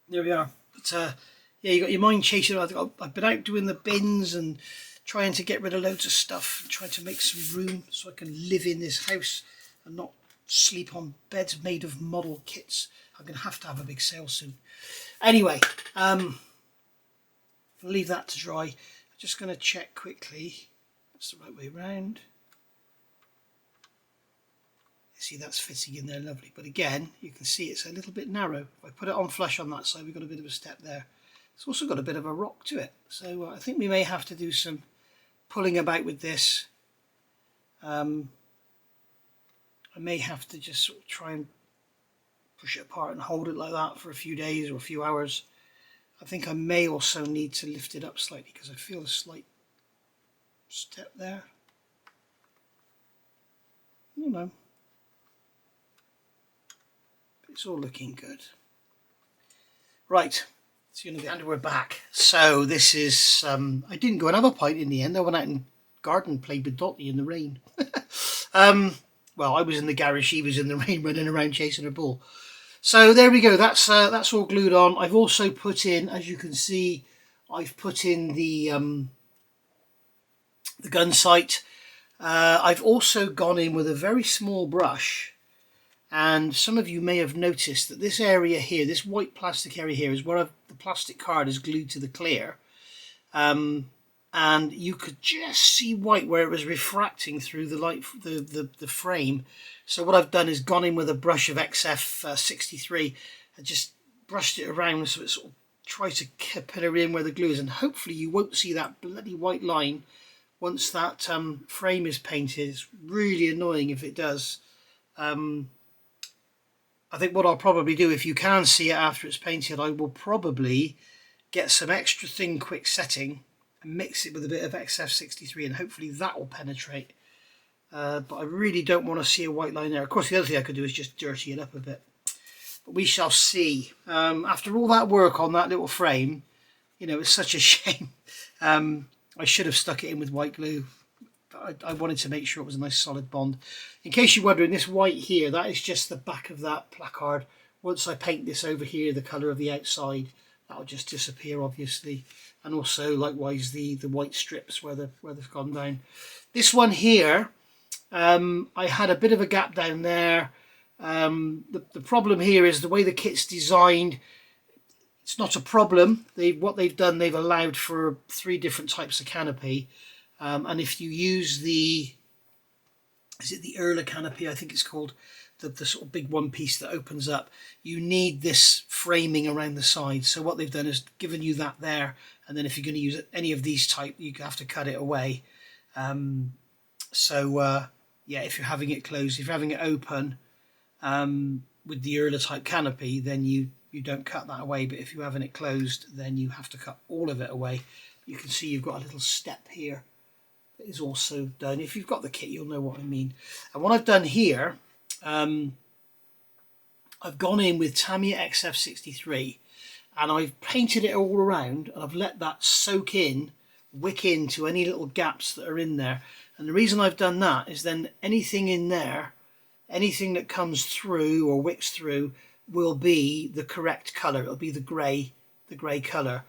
There we are. But yeah, you got your mind chasing. I've been out doing the bins and trying to get rid of loads of stuff, and trying to make some room so I can live in this house and not sleep on beds made of model kits. I'm going to have a big sale soon. Anyway, leave that to dry. I just going to check quickly that's the right way round. See, that's fitting in there lovely, but again you can see it's a little bit narrow. If I put it on flush on that side, we've got a bit of a step there. It's also got a bit of a rock to it, so I think we may have to do some pulling about with this. I may have to just sort of try and push it apart and hold it like that for a few days or a few hours. I think I may also need to lift it up slightly because I feel a slight step there. I don't know. It's all looking good. Right, and we're back. So this is, I didn't go and have a pint in the end. I went out and garden played with Dottie in the rain. Well, I was in the garage, she was in the rain running around chasing her ball. So there we go, that's all glued on. I've also put in, as you can see, I've put in the gun sight. I've also gone in with a very small brush. And some of you may have noticed that this area here, this white plastic area here, is where the plastic card is glued to the clear. And you could just see white where it was refracting through the light, the frame. So what I've done is gone in with a brush of XF63 and just brushed it around so it sort of tries to capillary in where the glue is. And hopefully you won't see that bloody white line once that frame is painted. It's really annoying if it does. I think what I'll probably do, if you can see it after it's painted, I will probably get some extra thin quick setting and mix it with a bit of XF63 and hopefully that will penetrate. But I really don't want to see a white line there. Of course, the other thing I could do is just dirty it up a bit. But we shall see. After all that work on that little frame, you know, it's such a shame. I should have stuck it in with white glue. I wanted to make sure it was a nice solid bond. In case you're wondering, this white here, that is just the back of that placard. Once I paint this over here, the colour of the outside, that'll just disappear obviously. And also likewise the white strips where they've gone down. This one here, I had a bit of a gap down there. The problem here is the way the kit's designed. It's not a problem. What they've done, they've allowed for 3 different types of canopy. And if you use the Canopy, I think it's called, the sort of big one piece that opens up, you need this framing around the side. So what they've done is given you that there, and then if you're going to use any of these type, you have to cut it away. Yeah, if you're having it closed, if you're having it open with the type canopy, then you don't cut that away. But if you're having it closed, then you have to cut all of it away. You can see you've got a little step here that is also done. If you've got the kit, you'll know what I mean. And what I've done here, I've gone in with Tamiya XF63 and I've painted it all around and I've let that soak in, wick into any little gaps that are in there. And the reason I've done that is then anything in there, anything that comes through or wicks through will be the correct colour. It'll be the grey colour.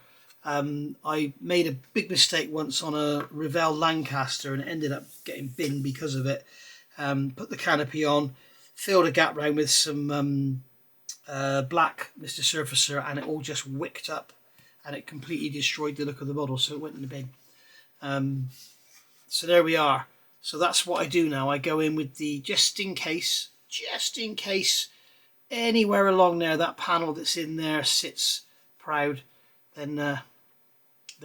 I made a big mistake once on a Revell Lancaster and it ended up getting binned because of it. Put the canopy on, filled a gap round with some black Mr. Surfacer and it all just wicked up and it completely destroyed the look of the model, so it went in the bin. So there we are. So that's what I do now. I go in with the just in case anywhere along there that panel that's in there sits proud, then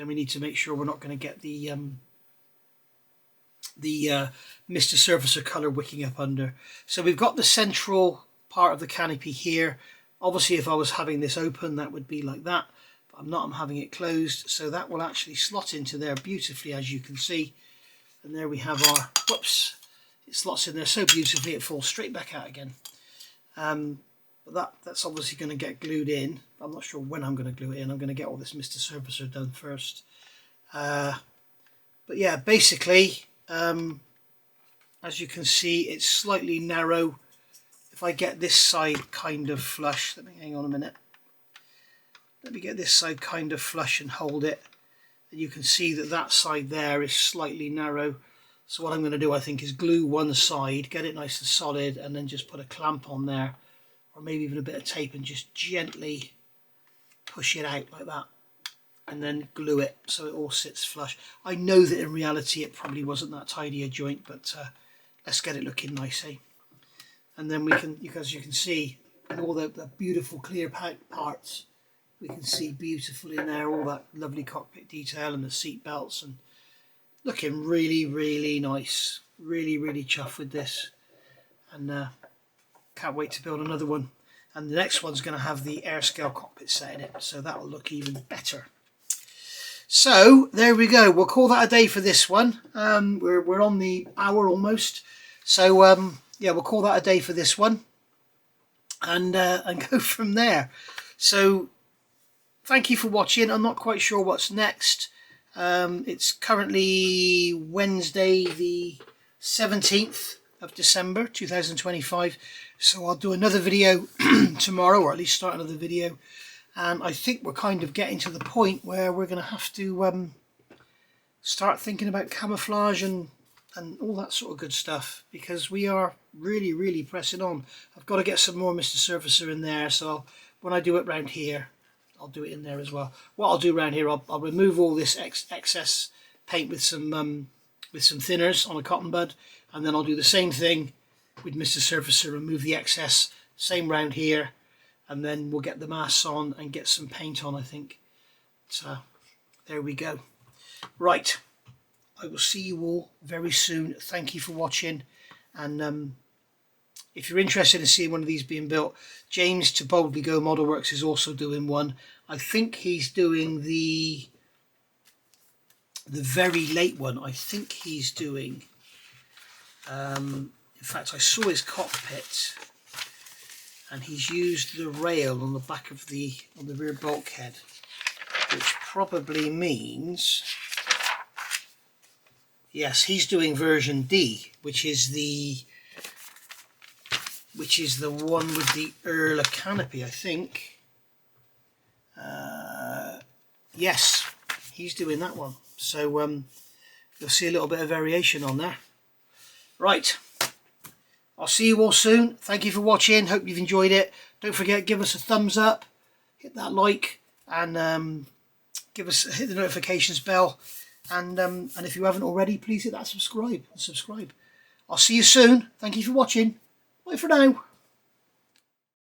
we need to make sure we're not going to get the Mr. Surfacer colour wicking up under. So we've got the central part of the canopy here. Obviously if I was having this open that would be like that, but I'm not, I'm having it closed, so that will actually slot into there beautifully, as you can see. And there we have our, whoops, it slots in there so beautifully it falls straight back out again. But that's obviously going to get glued in. I'm not sure when I'm going to glue it in. I'm going to get all this Mr. Surfacer done first. But yeah, basically, as you can see, it's slightly narrow. If I get this side kind of flush, let me hang on a minute. Let me get this side kind of flush and hold it. And you can see that that side there is slightly narrow. So what I'm going to do, I think, is glue one side, get it nice and solid, and then just put a clamp on there, or maybe even a bit of tape, and just gently push it out like that. and then glue it so it all sits flush. I know that in reality it probably wasn't that tidy a joint, but let's get it looking nice, eh? And then we can, as you can see, all the beautiful clear parts, we can see beautifully in there all that lovely cockpit detail and the seat belts, and looking really, really nice. Really, really chuffed with this, and can't wait to build another one. And the next one's going to have the Airscale cockpit set in it, so that'll look even better. So there we go. We'll call that a day for this one. We're on the hour almost, so yeah, we'll call that a day for this one, and go from there. So thank you for watching. I'm not quite sure what's next. It's currently Wednesday the 17th of December 2025, so I'll do another video tomorrow, or at least start another video. And I think we're kind of getting to the point where we're going to have to start thinking about camouflage and all that sort of good stuff, because we are really, really pressing on. I've got to get some more Mr. Surfacer in there, so when I do it round here, I'll do it in there as well. What I'll do around here, I'll remove all this excess paint with some thinners on a cotton bud, and then I'll do the same thing with Mr. Surfacer, remove the excess, same round here, and then we'll get the masks on and get some paint on, I think. So there we go. Right, I will see you all very soon. Thank you for watching, and if you're interested in seeing one of these being built, James to Boldly Go Model Works is also doing one. I think he's doing the very late one. I think he's doing, in fact I saw his cockpit, and he's used the rail on the back of the rear bulkhead, which probably means, yes, he's doing version D, which is the one with the Earl Canopy, I think. Yes, he's doing that one. So you'll see a little bit of variation on there. Right, I'll see you all soon. Thank you for watching. Hope you've enjoyed it. Don't forget, give us a thumbs up, hit that like, and hit the notifications bell. And if you haven't already, please hit that subscribe. I'll see you soon. Thank you for watching. Bye for now.